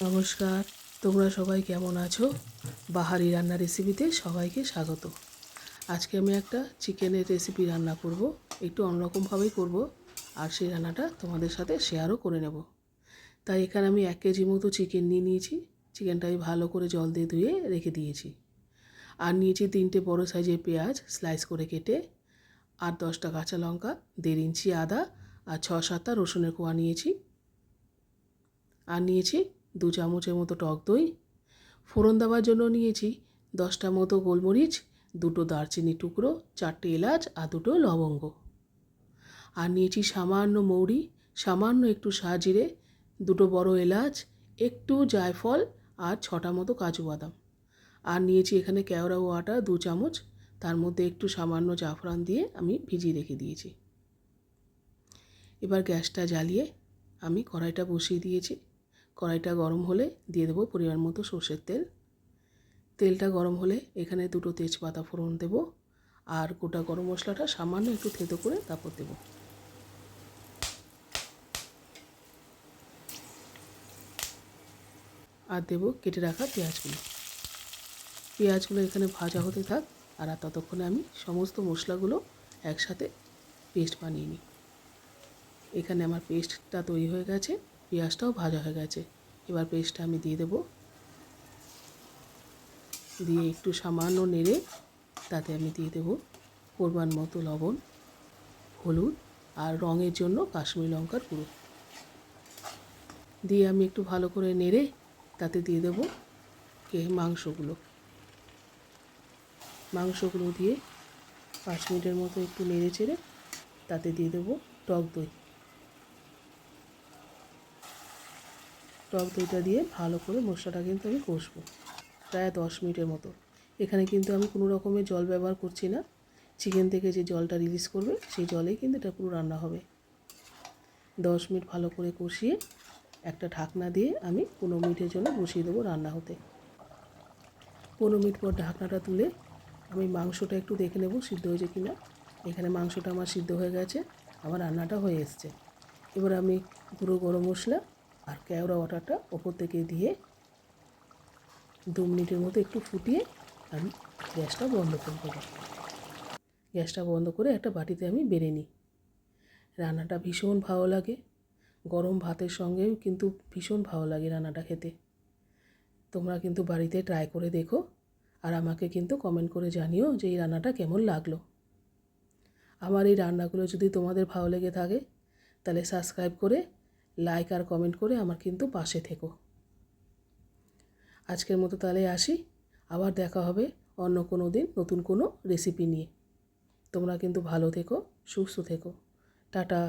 নমস্কার, তোমরা সবাই কেমন আছো? বাহারি রান্না রেসিপিতে সবাইকে স্বাগত। আজকে আমি একটা চিকেনের রেসিপি রান্না করব, একটু অন্যরকমভাবেই করব, আর সেই রান্নাটা তোমাদের সাথে শেয়ারও করে নেব। তাই এখানে আমি 1 কেজি মতো চিকেন নিয়ে নিয়েছি। চিকেনটা আমি ভালো করে জল দিয়ে ধুয়ে রেখে দিয়েছি। আর নিয়েছি 3টে বড় সাইজের পেঁয়াজ স্লাইস করে কেটে, আর 10টা কাঁচা লঙ্কা, 1.5 ইঞ্চি আদা, আর 6-7টা রসুনের কোয়া নিয়েছি। আর নিয়েছি 2 চামচের মতো টক দই। ফোড়ন দেওয়ার জন্য নিয়েছি 10টা মতো গোলমরিচ, 2টো দারচিনি টুকরো, 4টে এলাচ আর 2টো লবঙ্গ। আর নিয়েছি সামান্য মৌরি, সামান্য একটু সাজিরে, 2টো বড় এলাচ, একটু জায়ফল আর 6টা মতো কাজু বাদাম। আর নিয়েছি এখানে কেওড়া ওয়াটার 2 চামচ, তার মধ্যে একটু সামান্য জাফরান দিয়ে আমি ভিজিয়ে রেখে দিয়েছি। এবার গ্যাসটা জ্বালিয়ে আমি কড়াইটা বসিয়ে দিয়েছি। কড়াইটা গরম হলে দিয়ে দেবো পরিমাণ মতো সর্ষের তেল। তেলটা গরম হলে এখানে 2টো তেজপাতা ফোড়ন দেব, আর গোটা গরম মশলাটা সামান্য একটু থেতো করে তারপর দেব। আর দেব কেটে রাখা পেঁয়াজগুলো। পেঁয়াজগুলো এখানে ভাজা হতে থাক, আর ততক্ষণে আমি সমস্ত মশলাগুলো একসাথে পেস্ট বানিয়ে নিই। এখানে আমার পেস্টটা তৈরি হয়ে গেছে, পেঁয়াজটাও ভাজা হয়ে গেছে। এবার পেস্টটা আমি দিয়ে দেব, দিয়ে একটু সামান্য নেড়ে তাতে আমি দিয়ে দেব পরিমাণ মতো লবণ, হলুদ আর রঙের জন্য কাশ্মীরি লঙ্কার গুঁড়ো। দিয়ে আমি একটু ভালো করে নেড়ে তাতে দিয়ে দেব মাংসগুলো দিয়ে 5 মিনিটের মতো একটু নেড়ে চেড়ে তাতে দিয়ে দেব টক দই। টক দইটা দিয়ে ভালো করে মশলাটা কিন্তু আমি কষবো প্রায় 10 মিনিটের মতো। এখানে কিন্তু আমি কোনো রকমের জল ব্যবহার করছি না। চিকেন থেকে যে জলটা রিলিজ করবে সেই জলেই কিন্তু এটা পুরো রান্না হবে। 10 মিনিট ভালো করে কষিয়ে একটা ঢাকনা দিয়ে আমি 15 মিনিটের জন্য বসিয়ে দেবো রান্না হতে। 15 মিনিট পর ঢাকনাটা তুলে আমি মাংসটা একটু দেখে নেব সিদ্ধ হয়েছে কিনা। এখানে মাংসটা আমার সিদ্ধ হয়ে গেছে, আমার রান্নাটা হয়ে এসছে। এবার আমি গুঁড়ো গরম মশলা আর কেওড়া ওয়াটারটা ওপর থেকে দিয়ে 2 মিনিটের মতো একটু ফুটিয়ে আমি গ্যাসটা বন্ধ করে দেবো। গ্যাসটা বন্ধ করে একটা বাটিতে আমি বেড়ে নিই। রান্নাটা ভীষণ ভালো লাগে, গরম ভাতের সঙ্গেও কিন্তু ভীষণ ভালো লাগে রান্নাটা খেতে। তোমরা কিন্তু বাড়িতে ট্রাই করে দেখো, আর আমাকে কিন্তু কমেন্ট করে জানিও যে এই রান্নাটা কেমন লাগলো। আমার এই রান্নাগুলো যদি তোমাদের ভালো লেগে থাকে তাহলে সাবস্ক্রাইব করে, লাইক আর কমেন্ট করে আমার কিন্তু পাশে থেকো। আজকের মতো তাহলে আসি, আবার দেখা হবে অন্য কোনো দিন নতুন কোনো রেসিপি নিয়ে। তোমরা কিন্তু ভালো থেকো, সুস্থ থেকো। টাটা।